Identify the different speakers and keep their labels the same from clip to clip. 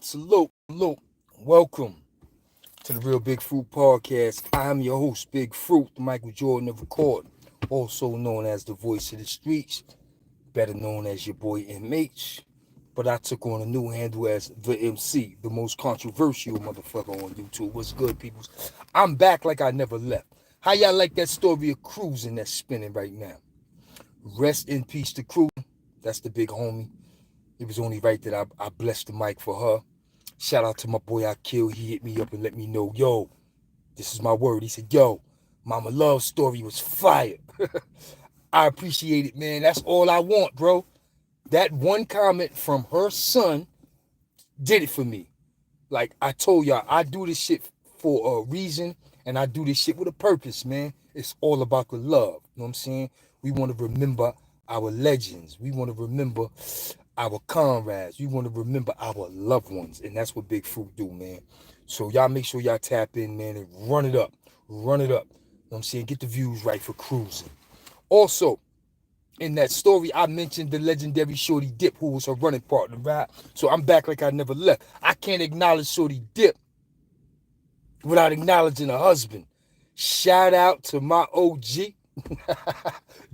Speaker 1: salute. Welcome to the Real Big Fruit Podcast. I'm your host, Big Fruit, the Michael Jordan of recording, also known as the voice of the streets, better known as your boy MH. But I took on a new handle as the MC, the most controversial motherfucker on YouTube. What's good, peoples? I'm back like I never left. How y'all like that story of Cruising that's spinning right now? Rest in peace to Crew. That's the big homie. It was only right that I blessed the mic for her. Shout out to my boy I killed. He hit me up and let me know, yo, this is my word. He said, yo, Mama Love's story was fire. I appreciate it, man. That's all I want, bro. That one comment from her son did it for me. Like I told y'all, I do this shit for a reason, and I do this shit with a purpose, man. It's all about the love. You know what I'm saying? We want to remember our legends. We want to remember our comrades. We want to remember our loved ones. And that's what Big Fruit do, man. So y'all make sure y'all tap in, man, and run it up. Run it up. You know what I'm saying? Get the views right for Cruising. Also, in that story, I mentioned the legendary Shorty Dip, who was her running partner, right? So I'm back like I never left. I can't acknowledge Shorty Dip without acknowledging her husband. Shout out to my OG,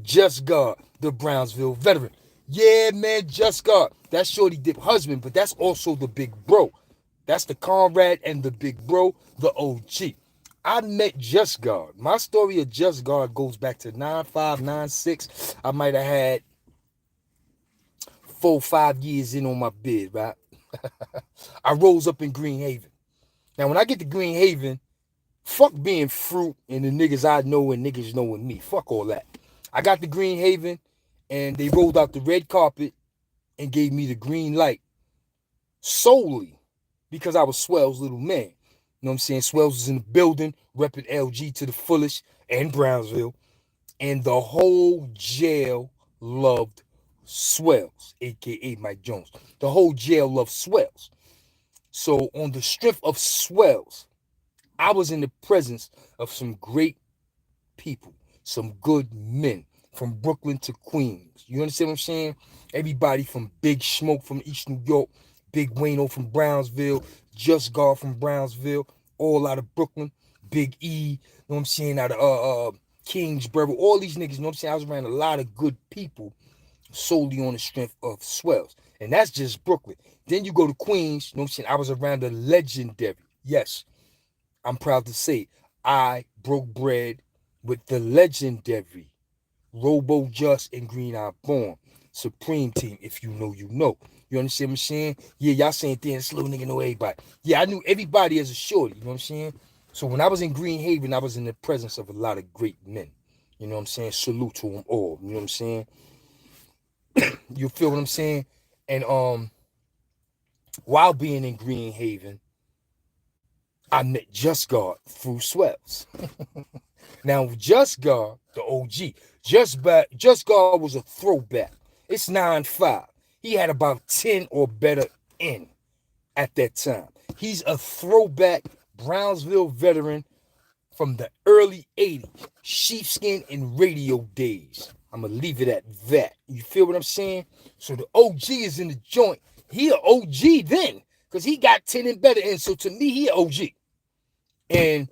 Speaker 1: Just God, the Brownsville veteran. Yeah, man, Just God. That's Shorty Dip husband, but that's also the big bro. That's the comrade and the big bro, the OG. I met Just God. My story of Just God goes back to 95, 96. I might have had 4 or 5 years in on my bid, right? I rose up in Green Haven. Now, when I get to Green Haven, fuck being Fruit and the niggas I know and niggas knowing me. Fuck all that. I got to Green Haven, and they rolled out the red carpet and gave me the green light solely because I was Swell's little man. You know what I'm saying? Swells was in the building, repping LG to the fullest and Brownsville. And the whole jail loved Swells, a.k.a. Mike Jones. The whole jail loved Swells. So on the strength of Swells, I was in the presence of some great people, some good men from Brooklyn to Queens. You understand what I'm saying? Everybody from Big Smoke from East New York, Big Wayno from Brownsville, Just God from Brownsville, all out of Brooklyn, Big E, you know what I'm saying, out of Kingsborough, all these niggas, you know what I'm saying? I was around a lot of good people solely on the strength of Swells. And that's just Brooklyn. Then you go to Queens, you know what I'm saying? I was around the legendary, yes, I'm proud to say, I broke bread with the legendary Robo Just and Green Eye Born Supreme Team. If you know, you know. You understand what I'm saying? Yeah, y'all saying things, little nigga know everybody. Yeah, I knew everybody as a shorty. You know what I'm saying? So when I was in Green Haven, I was in the presence of a lot of great men. You know what I'm saying? Salute to them all. You know what I'm saying? You feel what I'm saying? And while being in Green Haven, I met Just God through Swells. Now, Just God, the OG, Just God was a throwback. It's 9-5. He had about 10 or better in at that time. He's a throwback Brownsville veteran from the early 80s, sheepskin and radio days. I'm going to leave it at that. You feel what I'm saying? So the OG is in the joint. He an OG then, because he got 10 and better in. So to me, he an OG. And,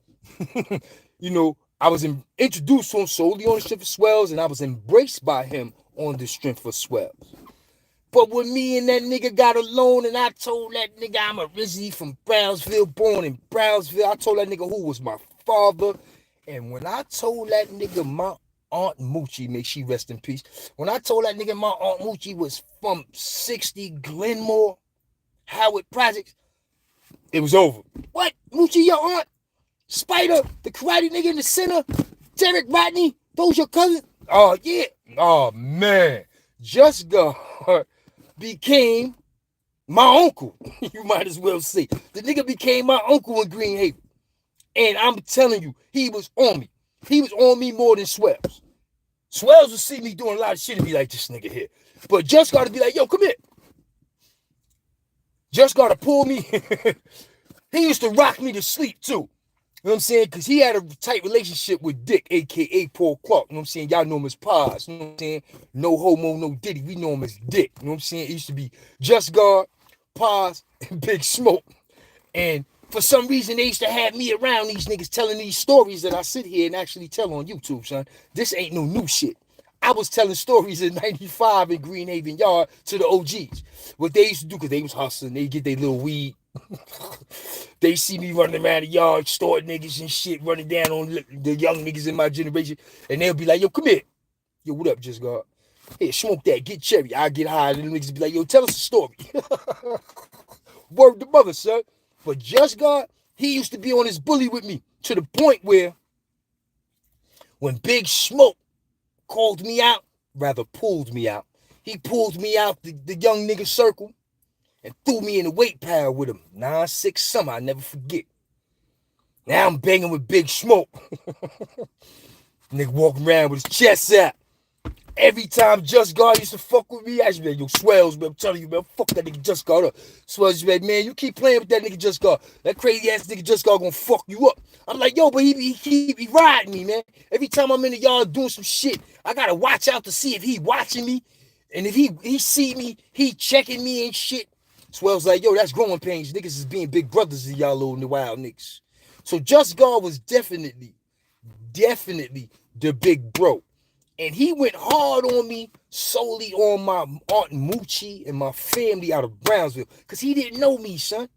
Speaker 1: you know, I was introduced to him solely on the strength of Swells, and I was embraced by him on the strength of Swells. But when me and that nigga got alone, and I told that nigga I'm originally from Brownsville, born in Brownsville, I told that nigga who was my father. And when I told that nigga my Aunt Moochie, may she rest in peace, when I told that nigga my Aunt Moochie was from 60 Glenmore, Howard Projects, it was over. What? Moochie, your aunt? Spider, the karate nigga in the center, Derek Rodney, those your cousins? Oh, yeah. Oh, man. Just God became my uncle. You might as well say. The nigga became my uncle in Green Haven. And I'm telling you, he was on me. He was on me more than Swells. Swells would see me doing a lot of shit and be like, this nigga here. But Just God to be like, yo, come here. Just God to pull me. He used to rock me to sleep, too. You know what I'm saying? Because he had a tight relationship with Dick, a.k.a. Paul Clark. You know what I'm saying? Y'all know him as Paz. You know what I'm saying? No homo, no Diddy. We know him as Dick. You know what I'm saying? It used to be Just God, Paz, and Big Smoke. And for some reason, they used to have me around these niggas telling these stories that I sit here and actually tell on YouTube, son. This ain't no new shit. I was telling stories in 95 in Greenhaven Yard to the OGs. What they used to do, because they was hustling, they get their little weed. They see me running around the yard, extorting niggas and shit, running down on the young niggas in my generation. And they'll be like, yo, come here. Yo, what up, Just God? Here, smoke that, get cherry. I get high, and the niggas be like, yo, tell us a story. Word to mother, son. But Just God, he used to be on his bully with me to the point where when Big Smoke called me out, rather pulled me out, he pulled me out the young nigga circle and threw me in the weight pile with him. 9-6 summer, I never forget. Now I'm banging with Big Smoke. Nigga walking around with his chest out. Every time Just God used to fuck with me, I used to be like, yo, Swells, man, I'm telling you, man, fuck that nigga Just God up. Swells used to be like, man, you keep playing with that nigga Just God. That crazy ass nigga Just God gonna fuck you up. I'm like, yo, but he keep riding me, man. Every time I'm in the yard doing some shit, I gotta watch out to see if he watching me. And if he see me, he checking me and shit. Swells like, yo, that's growing pains. Niggas is being big brothers to y'all little wild niggas. So Just God was definitely the big bro. And he went hard on me solely on my Aunt Moochie and my family out of Brownsville. Because he didn't know me, son.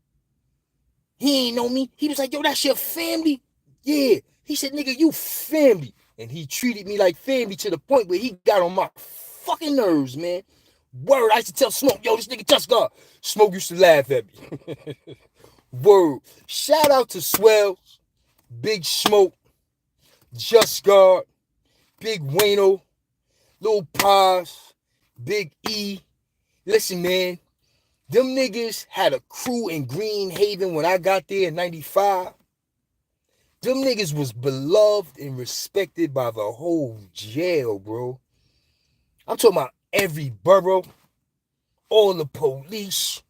Speaker 1: He ain't know me. He was like, yo, that's your family? Yeah. He said, nigga, you family. And he treated me like family to the point where he got on my fucking nerves, man. Word, I used to tell Smoke, yo, this nigga Just God. Smoke used to laugh at me. Word. Shout out to Swells, Big Smoke, Just God, Big Wayno, Lil Paz, Big E. Listen, man, them niggas had a crew in Greenhaven when I got there in 95. Them niggas was beloved and respected by the whole jail, bro. I'm talking about every borough, all the police,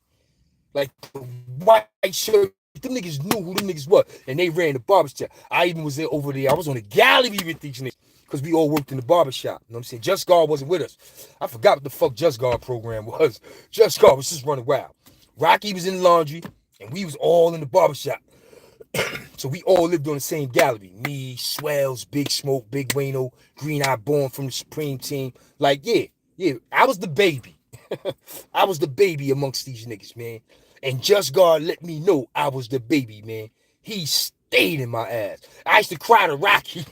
Speaker 1: like the white shirt. Them niggas knew who them niggas was, and they ran the barbershop. I even was there over there. I was on the gallery with these niggas because we all worked in the barbershop. You know what I'm saying? Just God wasn't with us. I forgot what the fuck Just God program was. Just God was just running wild. Rocky was in the laundry, and we was all in the barbershop. So we all lived on the same gallery. Me, Swells, Big Smoke, Big Wayno, Green Eye Born from the Supreme Team. Like, yeah, I was the baby. I was the baby amongst these niggas, man. And Just God let me know I was the baby, man. He stayed in my ass. I used to cry to Rocky.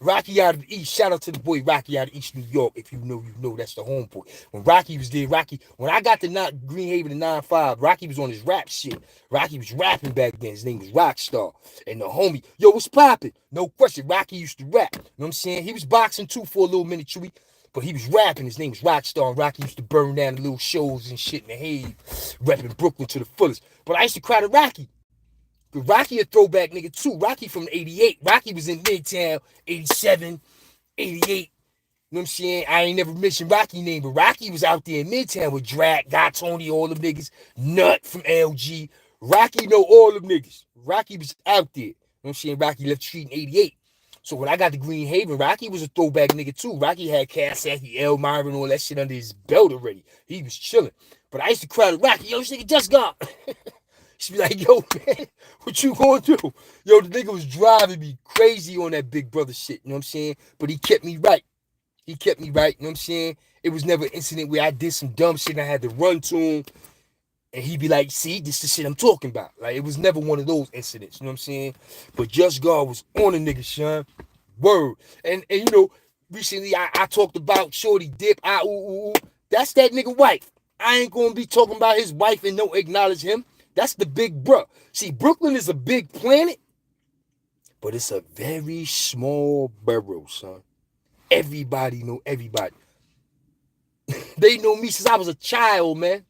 Speaker 1: Rocky out of the East. Shout out to the boy Rocky out of East New York. If you know that's the homeboy. When Rocky was there, when I got to Greenhaven in 95, Rocky was on his rap shit. Rocky was rapping back then. His name was Rockstar. And the homie, yo, what's poppin'? No question. Rocky used to rap. You know what I'm saying? He was boxing too for a little minute, Chewy. But he was rapping. His name was Rockstar. And Rocky used to burn down the little shows and shit in the Hague, repping Brooklyn to the fullest. But I used to cry to Rocky. But Rocky a throwback nigga too. Rocky from 88. Rocky was in Midtown, 87, 88. You know what I'm saying? I ain't never mentioned Rocky name, but Rocky was out there in Midtown with Drac, Got Tony, all them niggas. Nut from LG. Rocky know all them niggas. Rocky was out there. You know what I'm saying? Rocky left the street in 88. So when I got to Greenhaven, Rocky was a throwback nigga too. Rocky had Kaseki, Elmira, and all that shit under his belt already. He was chilling. But I used to cry to Rocky, yo, this nigga Just God. She'd be like, yo, man, what you gonna do? Yo, the nigga was driving me crazy on that big brother shit, you know what I'm saying? But he kept me right. He kept me right, you know what I'm saying? It was never an incident where I did some dumb shit and I had to run to him. And he'd be like, see, this is the shit I'm talking about. Like, it was never one of those incidents, you know what I'm saying? But Just God was on a nigga, son. Word. And you know, recently I talked about Shorty Dip. That's that nigga wife. I ain't gonna be talking about his wife and don't acknowledge him. That's the big bro. See, Brooklyn is a big planet, but it's a very small borough, son. Everybody know everybody. They know me since I was a child, man.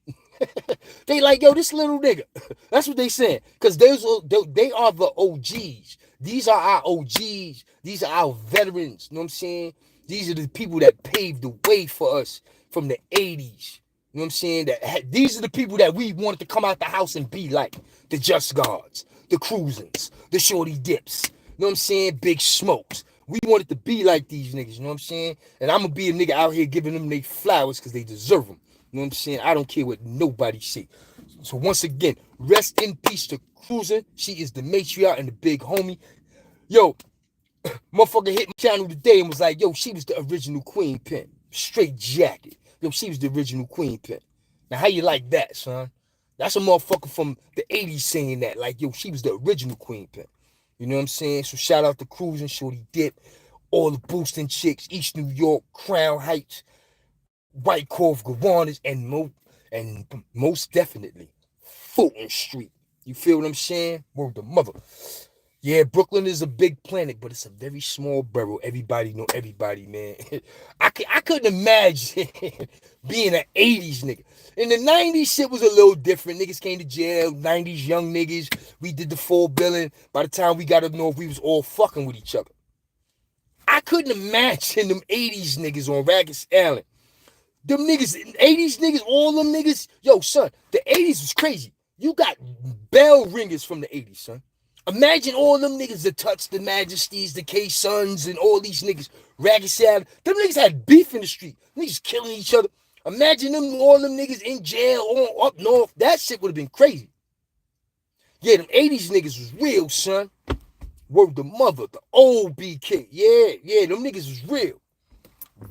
Speaker 1: They like, yo, this little nigga. That's what they saying. Because they are the OGs. These are our OGs. These are our veterans. You know what I'm saying? These are the people that paved the way for us from the 80s. You know what I'm saying? These are the people that we wanted to come out the house and be like. The Just Gods, the Cruisins, the Shorty Dips. You know what I'm saying? Big Smokes. We wanted to be like these niggas. You know what I'm saying? And I'm going to be a nigga out here giving them their flowers because they deserve them. You know what I'm saying? I don't care what nobody say. So once again, rest in peace to Cruising. She is the matriarch and the big homie. Yo, motherfucker hit my channel today and was like, yo, she was the original queen pin. Straight jacket. Yo, she was the original queen pin. Now, how you like that, son? That's a motherfucker from the 80s saying that. Like, yo, she was the original queen pin. You know what I'm saying? So shout out to Cruising, Shorty Dip, all the boosting chicks, East New York, Crown Heights, White Cove, Gowanus, and most definitely, Fulton Street. You feel what I'm saying? Word to mother. Yeah, Brooklyn is a big planet, but it's a very small borough. Everybody know everybody, man. I couldn't imagine being an 80s nigga. In the 90s, shit was a little different. Niggas came to jail. 90s young niggas. We did the full billing. By the time we got up north, we was all fucking with each other. I couldn't imagine them 80s niggas on Rikers Island. Them niggas, 80s niggas, all them niggas. Yo, son, the 80s was crazy. You got bell ringers from the 80s, son. Imagine all them niggas that touched the Majesties, the K-Sons, and all these niggas. Rikers Island. Them niggas had beef in the street. Niggas killing each other. Imagine them, all them niggas in jail on up north. That shit would have been crazy. Yeah, them 80s niggas was real, son. Word to mother, the old BK. Yeah, them niggas was real.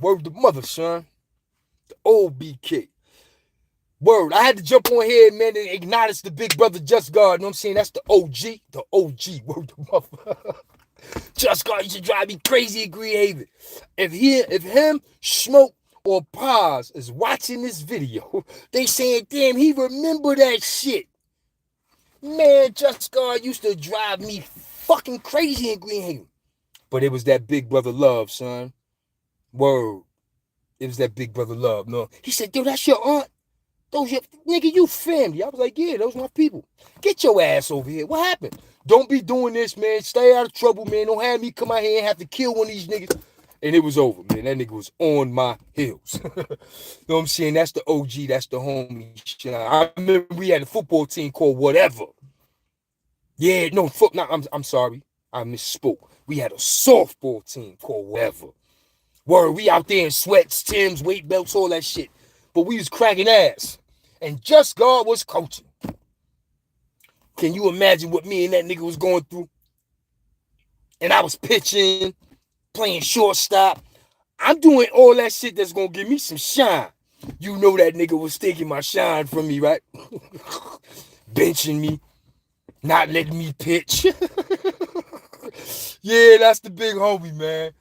Speaker 1: Word to mother, son. The old BK. Word, I had to jump on here, man, and acknowledge the big brother Just God. You know what I'm saying? That's the OG. The OG. Word to mother. Just God used to drive me crazy in Greenhaven. If him, Smoke, or Paz is watching this video, they saying, damn, he remember that shit. Man, Just God used to drive me fucking crazy in Greenhaven. But it was that big brother love, son. Word. It was that big brother love. No. He said, yo, that's your aunt. Those your nigga, you family. I was like, yeah, those my people. Get your ass over here. What happened? Don't be doing this, man. Stay out of trouble, man. Don't have me come out here and have to kill one of these niggas. And it was over, man. That nigga was on my heels. You know what I'm saying? That's the OG. That's the homie. I remember we had a football team called whatever. Yeah, no, I'm sorry. I misspoke. We had a softball team called whatever. Word, we out there in sweats, Timbs, weight belts, all that shit. But we was cracking ass. And Just God was coaching. Can you imagine what me and that nigga was going through? And I was pitching, playing shortstop. I'm doing all that shit that's going to give me some shine. You know that nigga was taking my shine from me, right? Benching me, not letting me pitch. Yeah, that's the big homie, man.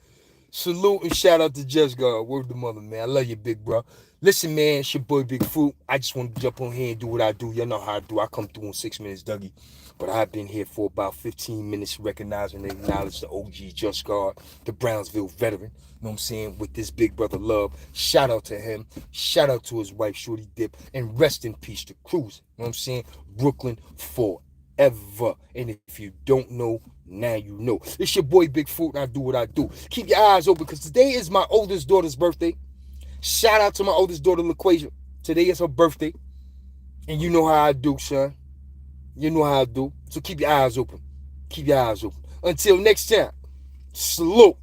Speaker 1: Salute and shout out to Just God. Word to mother, man. I love you, big bro. Listen, man, it's your boy Big Fruit. I just want to jump on here and do what I do. Y'all know how I do. I come through in 6 minutes, Dougie. But I've been here for about 15 minutes recognizing and acknowledge the OG Just God, the Brownsville veteran. You know what I'm saying? With this big brother love. Shout out to him. Shout out to his wife, Shorty Dip. And rest in peace to Cruising. You know what I'm saying? Brooklyn forever. And if you don't know, now you know. It's your boy Big Fruit and I do what I do. Keep your eyes open because today is my oldest daughter's birthday. Shout out to my oldest daughter, LaQuasia. Today is her birthday. And you know how I do, son. You know how I do. So keep your eyes open. Keep your eyes open. Until next time, salute.